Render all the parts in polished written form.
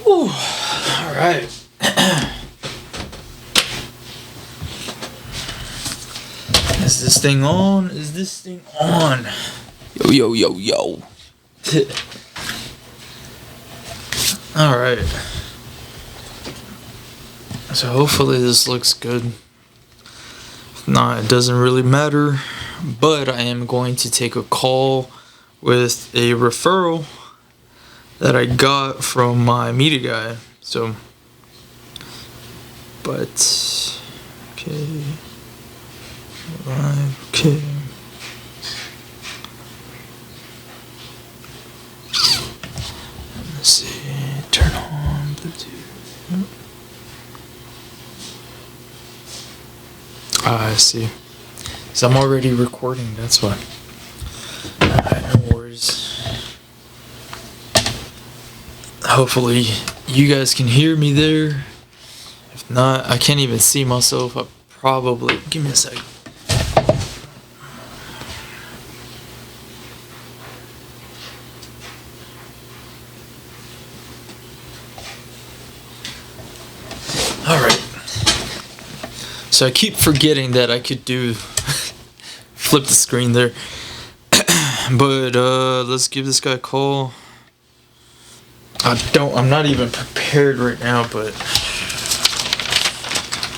Whew. All right. Is this thing on? Is this thing on? Yo, yo, yo, yo. All right. So hopefully this looks good. If not, it doesn't really matter. But I am going to take a call with a referral that I got from my media guy. So, but, okay. Live, okay. Let's see, turn on Bluetooth. I see. So I'm already recording, that's why. Alright, no worries. Hopefully you guys can hear me there. If not, I can't even see myself. I probably, give me a second. Alright. So I keep forgetting that I could do flip the screen there. But let's give this guy a call. I'm not even prepared right now, but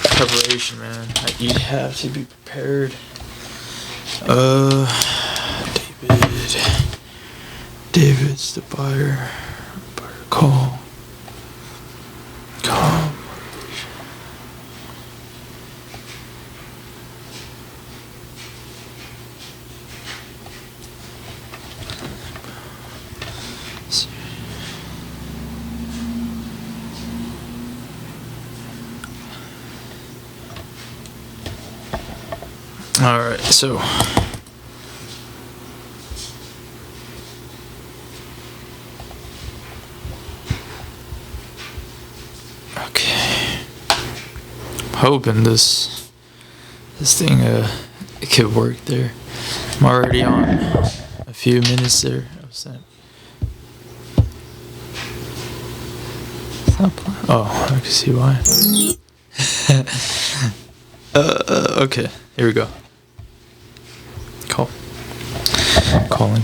preparation, man. You have to be prepared. David's the buyer. Buyer call. Alright, so okay. I'm hoping this thing it could work there. I'm already on a few minutes there. Oh, I can see why. Okay, here we go. Calling.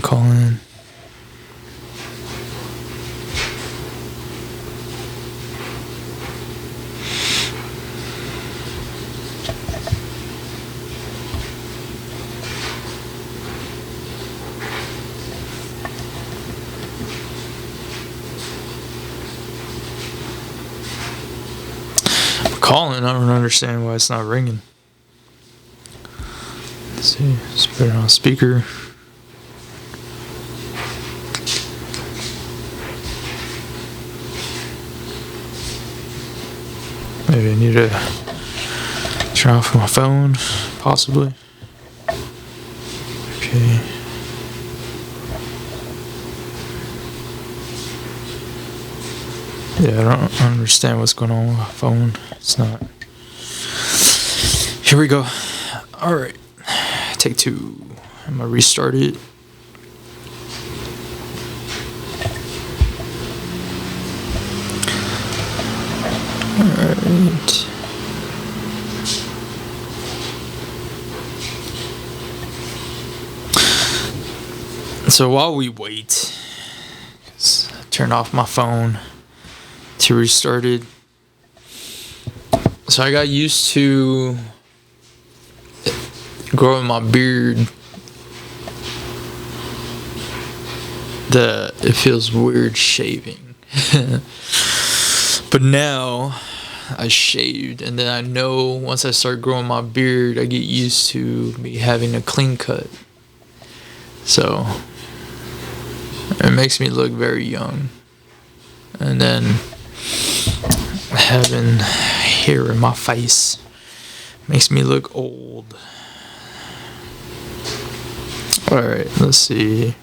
Calling, I don't understand why it's not ringing. Let's see, let's put it on speaker. Maybe I need to turn off my phone, possibly. Okay. Yeah, I don't understand what's going on with my phone. It's not. Here we go. Alright. Take two. I'm gonna restart it. Alright. So while we wait, 'cause I turned off my phone to restart it. So I got used to growing my beard. It feels weird shaving. But now I shaved, and then I know once I start growing my beard, I get used to me having a clean cut. So it makes me look very young. And then having hair in my face makes me look old. Alright, let's see.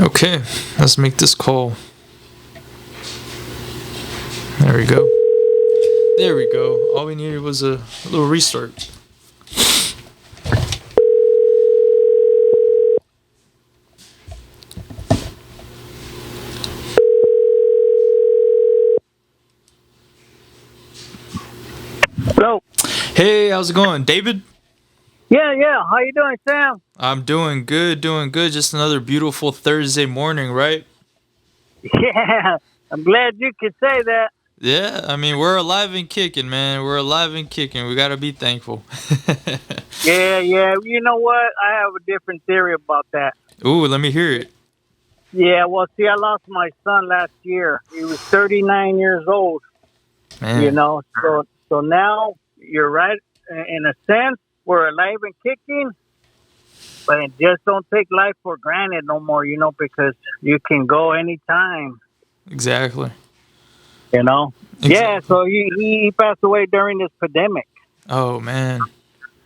Okay, let's make this call. There we go. There we go. All we needed was a little restart. Hello. Hey, how's it going, David? Yeah. How you doing, Sam? I'm doing good, doing good. Just another beautiful Thursday morning, right? Yeah, I'm glad you could say that. Yeah, I mean, we're alive and kicking, man. We're alive and kicking. We got to be thankful. Yeah. You know what? I have a different theory about that. Ooh, let me hear it. Yeah, well, see, I lost my son last year. He was 39 years old, Man. you know. So now you're right. In a sense, we're alive and kicking, but just don't take life for granted no more, you know, because you can go anytime, Exactly. you know. Exactly. Yeah, so he passed away during this pandemic. Oh, man.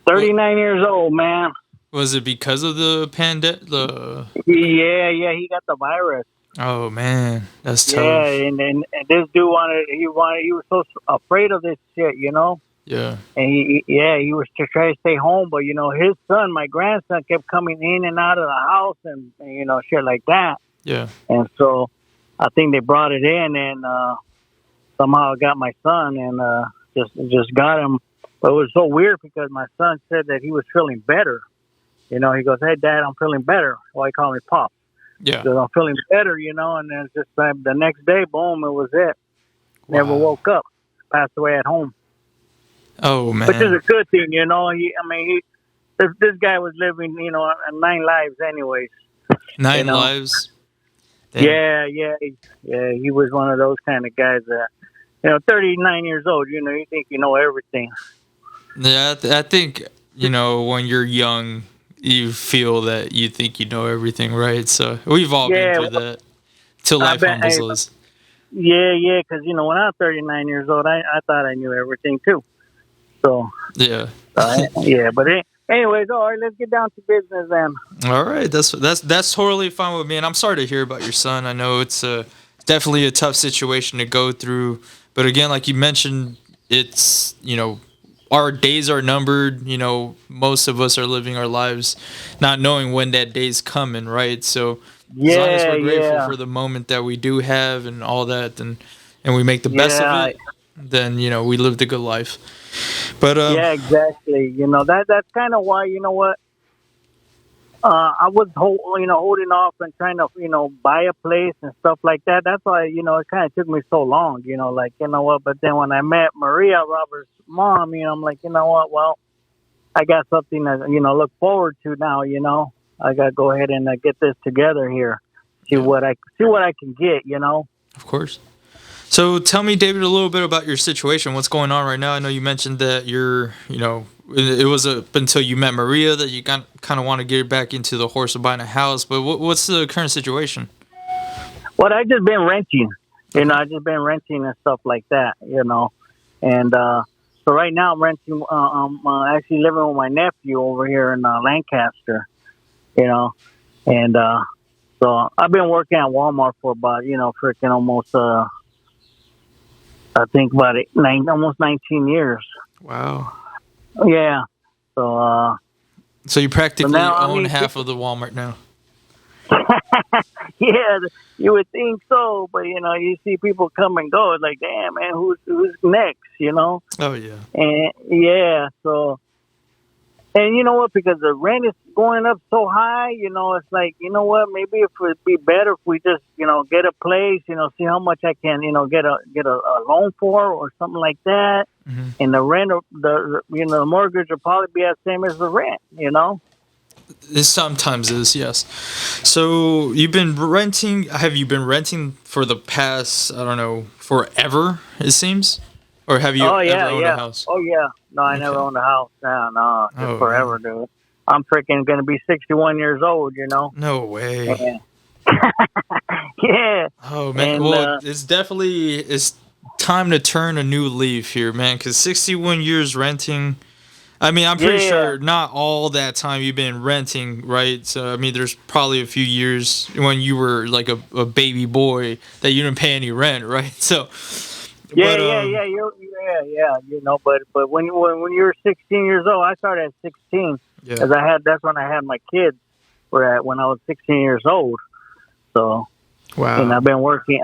39 years old, man. Was it because of the pandemic? Yeah, he got the virus. Oh, man. That's tough. Yeah, and this dude he was so afraid of this shit, you know. Yeah. And he was to try to stay home, but you know his son, my grandson, kept coming in and out of the house and you know shit like that. Yeah. And so I think they brought it in and somehow it got my son and just got him. But it was so weird because my son said that he was feeling better. You know, he goes, "Hey, Dad, I'm feeling better." Well, he called me Pop. Yeah. He goes, "I'm feeling better," you know. And then just the next day, boom, it was it. Never Wow. woke up. Passed away at home. Oh, man. Which is a good thing, you know. This guy was living, you know, 9 lives anyways. 9 you know? lives. Damn. Yeah. He was one of those kind of guys that, you know, 39 years old, you know, you think you know everything. Yeah, I think, you know, when you're young, you feel that you think you know everything, right? So we've all been through that. Till life humbles us. Yeah, because, you know, when I was 39 years old, I thought I knew everything too. So, Yeah. yeah, but anyways, all right, let's get down to business then. All right, that's totally fine with me, and I'm sorry to hear about your son. I know it's definitely a tough situation to go through, but again, like you mentioned, it's, you know, our days are numbered. You know, most of us are living our lives not knowing when that day's coming, right? So as long as we're grateful for the moment that we do have and all that, and we make the best of it, then you know we lived a good life. But yeah, exactly. You know that's kind of why, you know what, I was holding off and trying to, you know, buy a place and stuff like that. That's why, you know, it kind of took me so long. You know, like, you know what. But then when I met Maria, Robert's mom, you know, I'm like, you know what, well, I got something to, you know, look forward to now. You know, I got to go ahead and get this together here. See what I can get. You know. Of course. So tell me, David, a little bit about your situation. What's going on right now? I know you mentioned that you're, you know, it was up until you met Maria that you kind of want to get back into the horse of buying a house. But what's the current situation? Well, I just been renting. You know, I just been renting and stuff like that. You know, and so right now I'm renting. I'm actually living with my nephew over here in Lancaster. You know, and so I've been working at Walmart for about, you know, freaking almost. I think about almost 19 years. Wow. Yeah. So you practically now, own half of the Walmart now. Yeah, you would think so, but you know, you see people come and go. It's like, damn, man, who's next? You know? Oh yeah. And yeah, so. And you know what? Because the rent is going up so high, you know, it's like, you know what? Maybe it would be better if we just, you know, get a place, you know, see how much I can, you know, get a loan for or something like that. Mm-hmm. And the rent, the mortgage will probably be the same as the rent, you know. It sometimes is, yes. So you've been renting. Have you been renting for the past, I don't know, forever? It seems, or have you ever owned a house? Oh yeah. No, I never owned a house. No, just forever, man. Dude. I'm freaking gonna be 61 years old. You know. No way. Yeah. Oh man. And, well, it's time to turn a new leaf here, man. Because 61 years renting. I mean, I'm pretty sure not all that time you've been renting, right? So I mean, there's probably a few years when you were like a baby boy that you didn't pay any rent, right? So. Yeah, But yeah. You know, but when you were 16 years old, I started at 16 yeah. because that's when I had my kids. Were at when I was 16 years old. So, and Wow. I've been working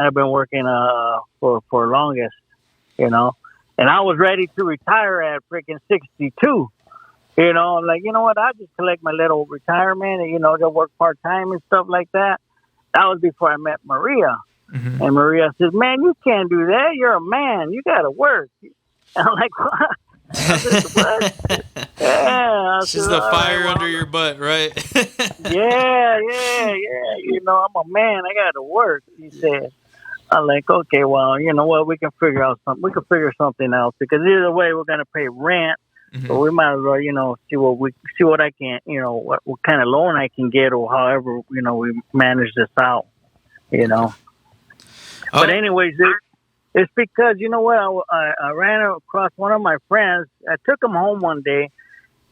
for longest, you know, and I was ready to retire at freaking 62. You know, I'm like, you know what? I just collect my little retirement and, just work part time and stuff like that. That was before I met Maria. Hmm. And Maria says, man, you can't do that. You're a man. You got to work. And I'm like, what? I said, what? Yeah. I It's said, just all the right, fire under well, your butt, right? yeah. I'm a man. I got to work. He said. I'm like, okay, well, you know what? We can figure out something. We can figure something else because either way, we're gonna pay rent. Hmm. So we might as well, see what I can, what kind of loan I can get, or however, we manage this out. You know. But Oh. anyways, it's because you know what? I ran across one of my friends. I took him home one day,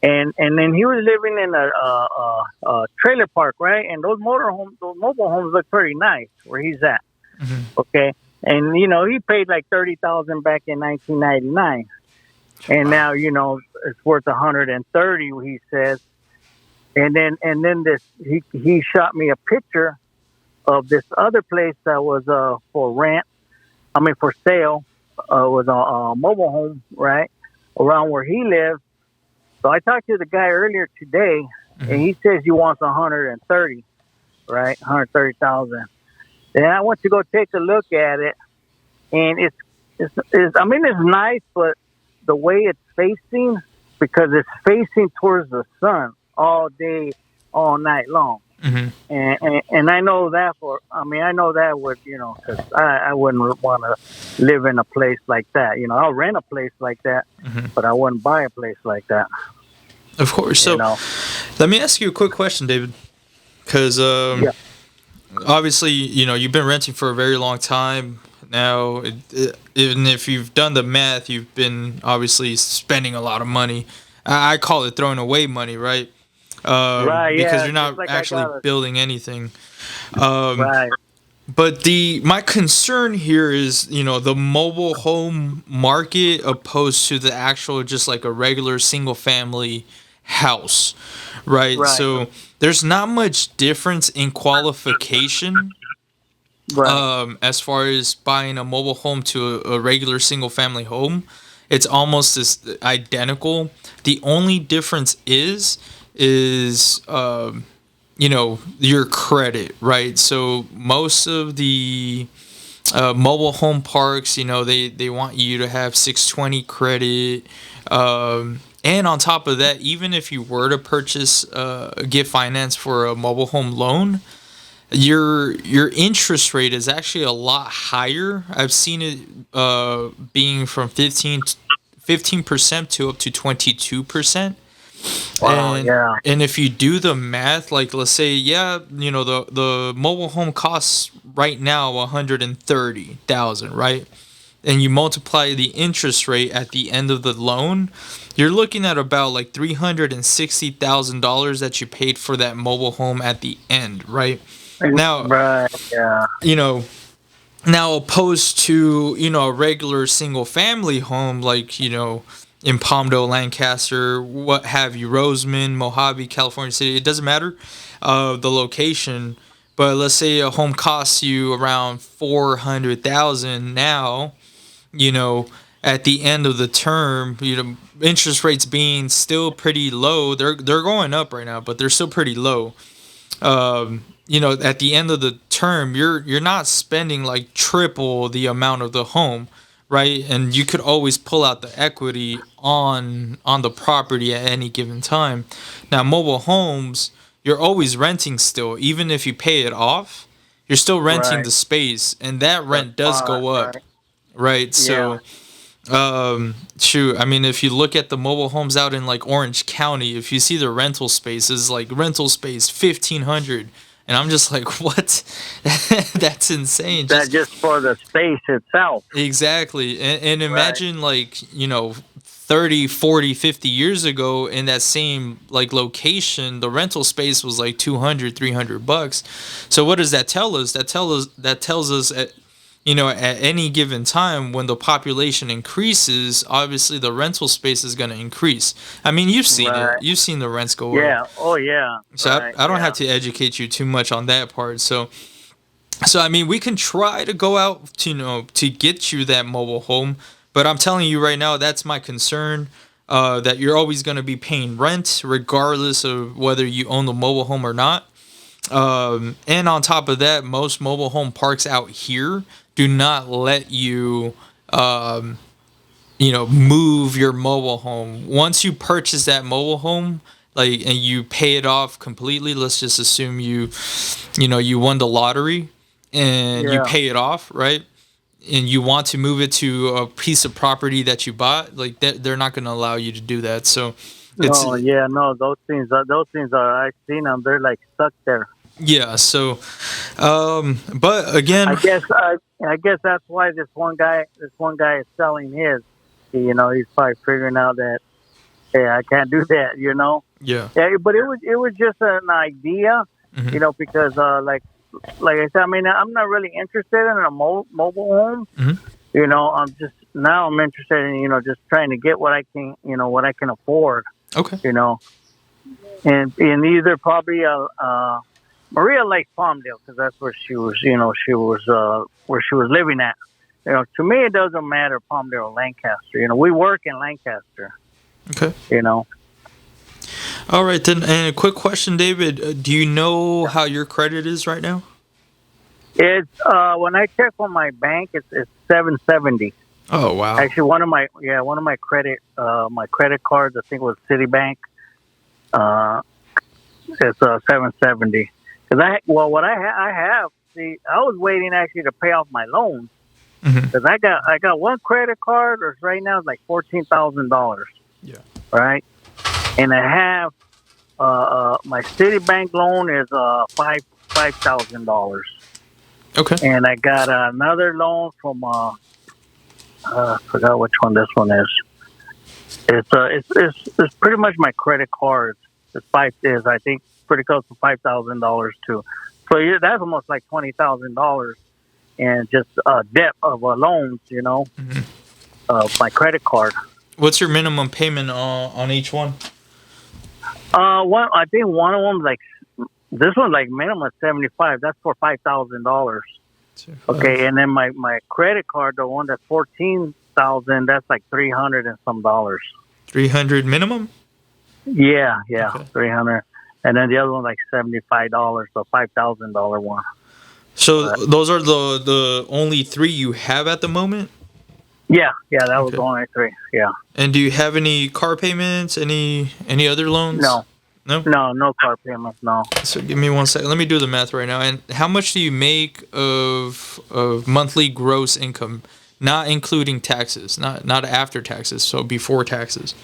and then he was living in a trailer park, right? And those mobile homes look pretty nice where he's at. Hmm. Okay, and he paid like 30,000 back in 1999, and now it's worth 130. He says, and then this he shot me a picture of this other place that was for rent. I mean for sale. Was a mobile home right around where he lives. So I talked to the guy earlier today, and he says he wants 130, right, 130,000. And I went to go take a look at it, and it's nice, but the way it's facing, because it's facing towards the sun all day, all night long. Hmm. And I know that I know that would, because I wouldn't want to live in a place like that. I'll rent a place like that, Hmm. but I wouldn't buy a place like that. Of course. So, let me ask you a quick question, David, because Yeah. obviously, you've been renting for a very long time now. Even if you've done the math, you've been obviously spending a lot of money. I call it throwing away money, right? Right, Because yeah. you're not Just like I actually got it. building anything. Right. But my concern here is, the mobile home market opposed to the actual just like a regular single family house, right? Right. So there's not much difference in qualification Right. as far as buying a mobile home to a regular single family home. It's almost as identical. The only difference is your credit, right? So most of the mobile home parks, they want you to have 620 credit. And on top of that, even if you were to get finance for a mobile home loan, your interest rate is actually a lot higher. I've seen it being from 15% to up to 22%. Wow. And Yeah. and if you do the math, like let's say, yeah, the mobile home costs right now 130,000, right? And you multiply the interest rate at the end of the loan, you're looking at about like $360,000 that you paid for that mobile home at the end, right? Now, Right. Yeah. you know, now opposed to, a regular single family home like, in Palmdale, Lancaster, what have you, Roseman, Mojave, California City, it doesn't matter the location. But let's say a home costs you around 400,000 now, at the end of the term, interest rates being still pretty low. They're going up right now, but they're still pretty low. At the end of the term, you're not spending like triple the amount of the home, right? And you could always pull out the equity on the property at any given time. Now, mobile homes, you're always renting still, even if you pay it off, you're still renting Right. the space, and that rent does Spot, go up, right. right? Yeah. So, shoot, I mean, if you look at the mobile homes out in like Orange County, if you see the rental spaces, like rental space 1,500, and I'm just like, what? That's insane. That's just for the space itself. Exactly. And imagine like, 30, 40, 50 years ago in that same like location, the rental space was like $200, $300. So what does that tell us? That tells us at any given time when the population increases, obviously the rental space is going to increase. I mean, you've seen it. Right. You've seen the rents go up. Yeah. Oh, yeah. So Right. I don't Yeah. have to educate you too much on that part. So I mean, we can try to go out to to get you that mobile home, but I'm telling you right now, that's my concern. That you're always going to be paying rent regardless of whether you own the mobile home or not. And on top of that, most mobile home parks out here do not let you, move your mobile home. Once you purchase that mobile home, like, and you pay it off completely, let's just assume you won the lottery and you Yeah. pay it off, right? And you want to move it to a piece of property that you bought, like they're not going to allow you to do that. So it's No. Yeah. No. Those things are. I've seen them. They're like stuck there. yeah. So, but again, I guess that's why this one guy is selling his. He's probably figuring out that, hey, I can't do that. yeah. Yeah, but it was just an idea. Mhm. Because like I said, I mean, I'm not really interested in a mobile home. Mhm. I'm interested in just trying to get what I can afford. Okay. And either probably Maria likes Palmdale because that's where she was where she was living at. To me it doesn't matter Palmdale or Lancaster. We work in Lancaster. Okay. You know. All right then. And a quick question, David. Do you know how your credit is right now? It's when I check on my bank, it's 770. Oh wow. Actually, one of my credit cards, I think it was Citibank. It's 770. What I have. See, I was waiting actually to pay off my loans Mhm. because I got one credit card. Or right now it's like $14,000. Yeah. Right, and I have my Citibank loan is $5,000, Okay. and I got another loan from I forgot which one this one is. It's pretty much my credit cards. Is I think pretty close to $5,000 too. So yeah, that's almost like $20,000 and just debt of loans. Mhm. My credit card. What's your minimum payment on each one? I think one of them like this one's like minimum 75. That's for $5,000. Okay, and then my credit card, the one that's 14,000, that's like 300 and some dollars. 300 minimum. Yeah, Okay. 300, and then the other one like $75, so $5,000 one. So those are the only three you have at the moment. Yeah, that was Okay. the only three. Yeah, And do you have any car payments? Any other loans? no, No. no car payments, no. So give me one second. Let me do the math right now. And how much do you make of monthly gross income, not including taxes, not after taxes, so before taxes?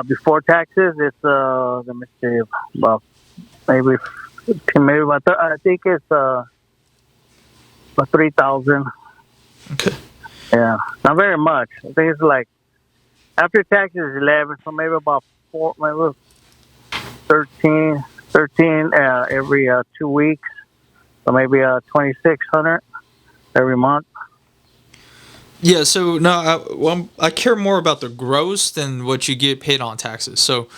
Before taxes, it's let me see, about maybe about I think it's about 3,000. Okay. Yeah, not very much. I think it's like after taxes is 11, so maybe about 13 every 2 weeks, so maybe 2,600 every month. Yeah. So no, I care more about the gross than what you get paid on taxes. So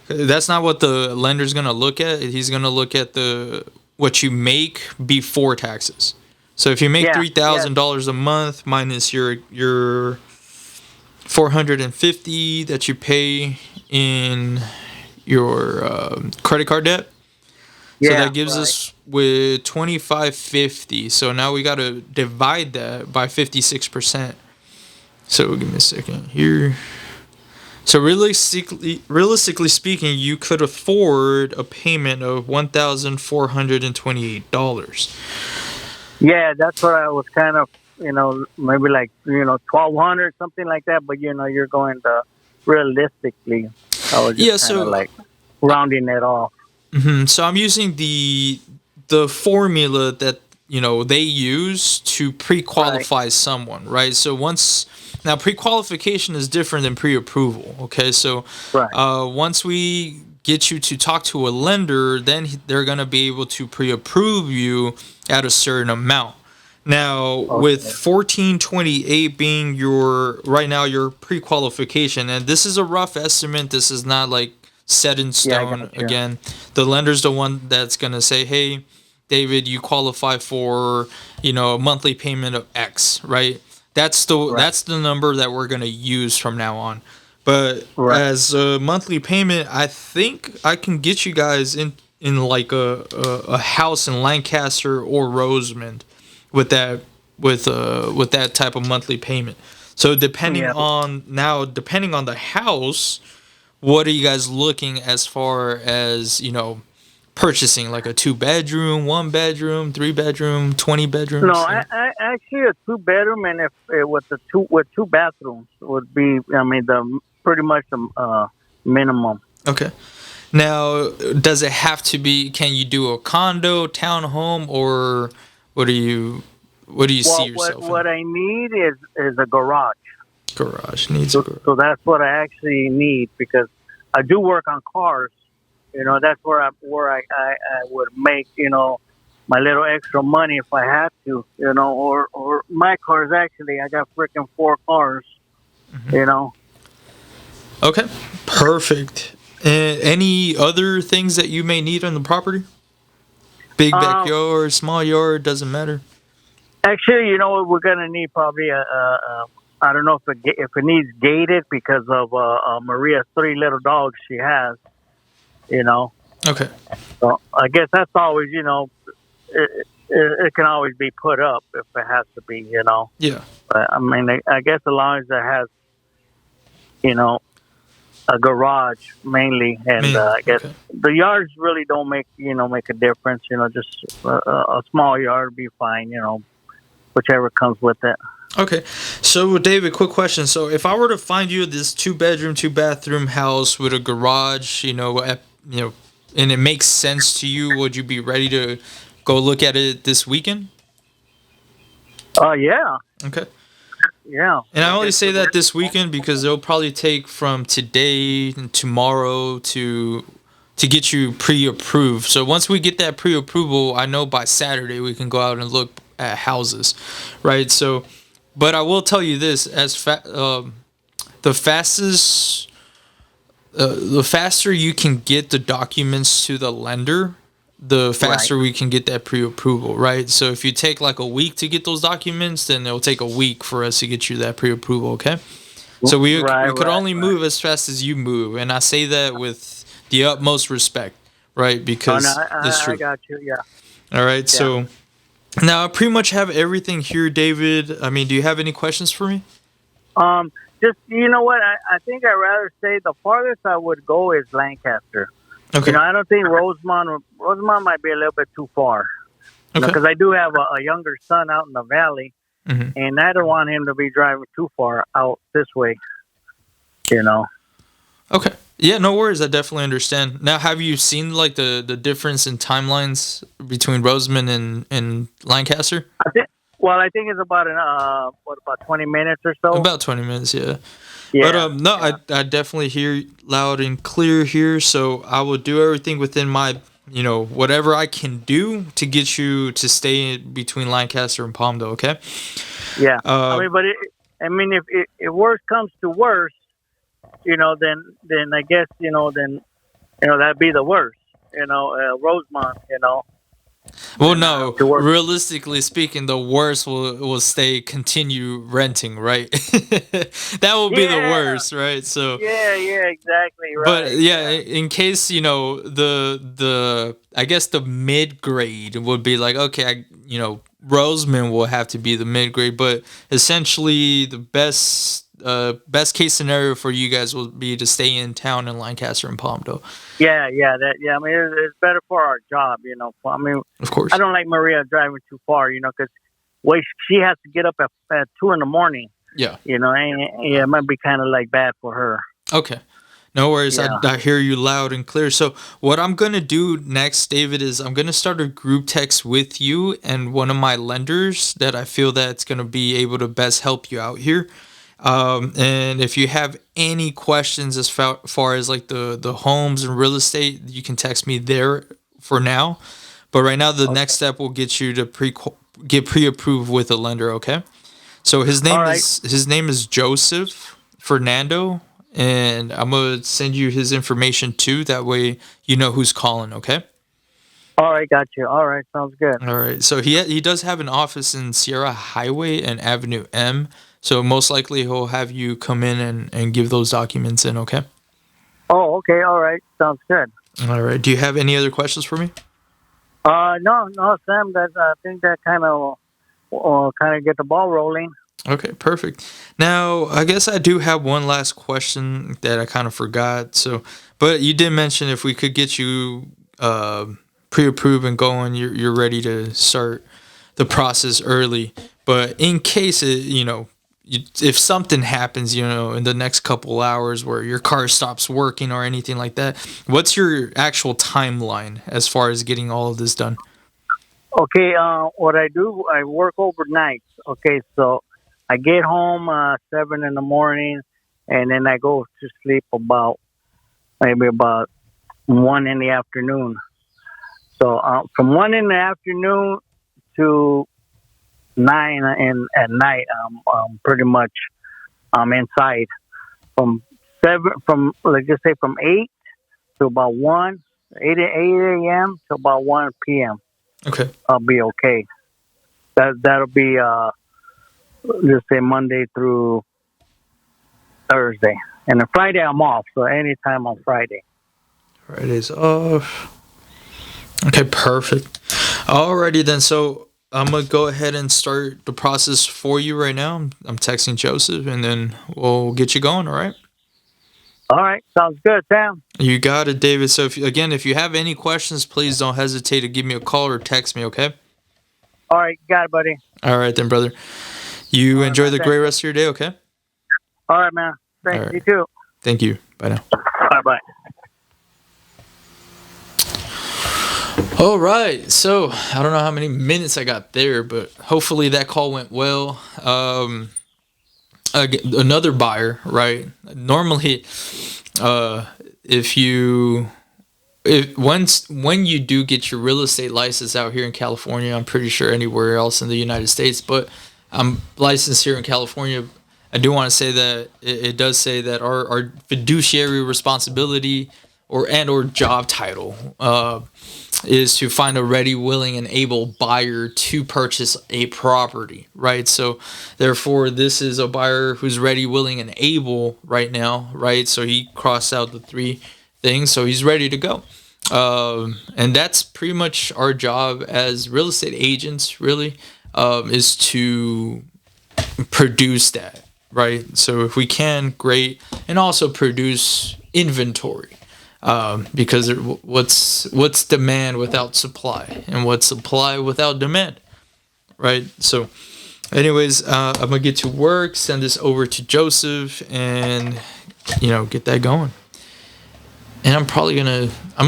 that's not what the lender's gonna look at. He's gonna look at what you make before taxes. So if you make Yeah, $3,000 a month minus your 450 that you pay in your credit card debt, so Yeah, that gives right. us with 2,550. So now we got to divide that by 56%. So give me a second here. So realistically speaking, you could afford a payment of $1,428. Yeah, that's what I was kind of, maybe like 1,200 something like that. But you're going to realistically. I was just Yeah, kind so of like rounding it off. So I'm using the formula that they use to pre-qualify someone, right? So now pre-qualification is different than pre-approval. Okay, so Right. once we get you to talk to a lender, then they're gonna be able to pre-approve you at a certain amount. Now, with Okay. 1428 being your right now your pre-qualification, and this is a rough estimate. This is not like set in Yeah, I stone. got you. Again, the lender's the one that's gonna say, "Hey, David, you qualify for a monthly payment of X." Right? Right. That's the number that we're gonna use from now on. But Right. as a monthly payment, I think I can get you guys in like a house in Lancaster or Rosamond with that with that type of monthly payment. So Yeah. depending on the house, what are you guys looking as far as purchasing like a 2 bedroom, 1 bedroom, 3 bedroom, 20 No, bedrooms? I actually a two bedroom, and if with the two bathrooms would be, I mean, the pretty much the minimum. Okay. Now, does it have to be? Can you do a condo, townhome, or what do you what do you see Well, what yourself in? what I need is a garage. Garage needs a So, garage. so that's what I actually need because I do work on cars. That's where I would make my little extra money if I had to. Or my cars actually I got freaking four cars. You know. Okay, perfect. And any other things that you may need on the property? Big Um, backyard, small yard, doesn't matter. Actually, what we're gonna need probably I don't know if it needs gated because of Maria's three little dogs she has. You know. Okay. So I guess that's always it can always be put up if it has to be. Yeah. But I mean, I guess as long as it has, you know, a garage mainly, and I guess Okay. the yards really don't make a difference. Just a small yard would be fine. Whichever comes with it. Okay. So, David, quick question. So, if I were to find you this 2 bedroom, 2 bathroom house with a garage, and it makes sense to you, would you be ready to go look at it this weekend? Yeah, Okay. yeah. And I I only guess say that this weekend because it'll probably take from today and tomorrow to get you pre-approved. So once we get that pre-approval, I know by Saturday we can go out and look at houses, right? So, but I will tell you this: the fastest, the faster you can get the documents to the lender, the faster Right. we can get that pre-approval, right? So if you take like a week to get those documents, then it'll take a week for us to get you that pre-approval, okay? So Right, we could right, only right. move as fast as you move, and I say that with the utmost respect, right? Oh no, Because it's I true. got you. Yeah, All right, yeah. so now I pretty much have everything here, David. I mean, do you have any questions for me? Just what I think I'd rather say the farthest I would go is Lancaster. Okay. I don't think Rosemont might be a little bit too far. Okay. Because I do have a younger son out in the valley, hmm and I don't want him to be driving too far out this way. Okay. Yeah, no worries. I definitely understand. Now, have you seen like the difference in timelines between Roseman and Lancaster? I think. Well, I think it's about about 20 minutes or so. About 20 minutes, yeah. Yeah. But no, Yeah. I definitely hear loud and clear here. So I will do everything within my, whatever I can do to get you to stay in between Lancaster and Palmdale. Okay. Yeah. Uh, If worse comes to worse, then I guess that'd be the worst. Rosemont. well, And, no. to work. Realistically speaking, the worst will stay continue renting, right? That will be the Yeah. worst, right? So. Yeah. Yeah. Exactly. Right. But yeah, in case the I guess the mid grade would be like okay, Roseman will have to be the mid grade, but essentially the best case scenario for you guys will be to stay in town in Lancaster and Palmdale, Yeah. Yeah. It's better for our job. of course. I don't like Maria driving too far. Because she has to get up at 2 in the morning. Yeah. And it might be kind of like bad for her. Okay. No worries. Yeah. I hear you loud and clear. So what I'm gonna do next, David, is I'm gonna start a group text with you and one of my lenders that I feel that's gonna be able to best help you out here. And if you have any questions as far as like the homes and real estate, you can text me there for now. But right now, the next step will get you to get pre-approved with a lender. Okay, so All right. his name is Joseph Fernando, and I'm gonna send you his information too. That way you know who's calling. Okay. All right, got you. All right, sounds good. All right. So he does have an office in Sierra Highway and Avenue M. So most likely he'll have you come in and give those documents in. Okay. Oh, okay. All right, sounds good. All right. Do you have any other questions for me? No, Sam. That I think that kind of get the ball rolling. Okay, perfect. Now, I guess I do have one last question that I kind of forgot. So, but you did mention if we could get you pre-approved and going, you're ready to start the process early. But in case if something happens, in the next couple hours where your car stops working or anything like that, what's your actual timeline as far as getting all of this done? Okay. What I do, I work overnight. Okay, so I get home 7 in the morning, and then I go to sleep maybe about 1 in the afternoon. So from 1 in the afternoon to 9 at night, pretty much inside. Let's just say from 8 to about 8 a.m. to about 1 p.m. Okay. I'll be okay. That'll be just say Monday through Thursday, and then Friday I'm off. So anytime on Friday. Friday's off. Okay, perfect. Alrighty then. So I'm gonna go ahead and start the process for you right now. I'm texting Joseph, and then we'll get you going. All right. All right, sounds good, Sam. You got it, David. So if you have any questions, please don't hesitate to give me a call or text me. Okay. All right, got it, buddy. All right then, brother. You enjoy man, the great rest of your day. Okay. All right, man. Thanks. All right. You too. Thank you. Bye now. Bye. All right. So I don't know how many minutes I got there, but hopefully that call went well. Another buyer, right? Normally, when you do get your real estate license out here in California, I'm pretty sure anywhere else in the United States, but I'm licensed here in California. I do want to say that it does say that our fiduciary responsibility or job title is to find a ready, willing, and able buyer to purchase a property, right? So therefore, this is a buyer who's ready, willing, and able right now, right? So he crossed out the 3 things, so he's ready to go. And that's pretty much our job as real estate agents, really, is to produce that, right? So if we can, great, and also produce inventory. Because what's demand without supply, and what's supply without demand, right? So, anyways, I'm gonna get to work, send this over to Joseph, and get that going. And I'm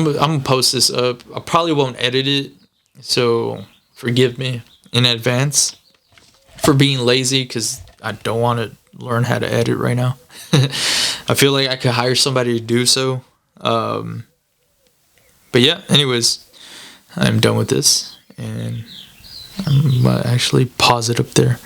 gonna post this up. I probably won't edit it, so forgive me in advance for being lazy, because I don't want to learn how to edit right now. I feel like I could hire somebody to do so. But yeah, anyways, I'm done with this, and I'm actually pause it up there.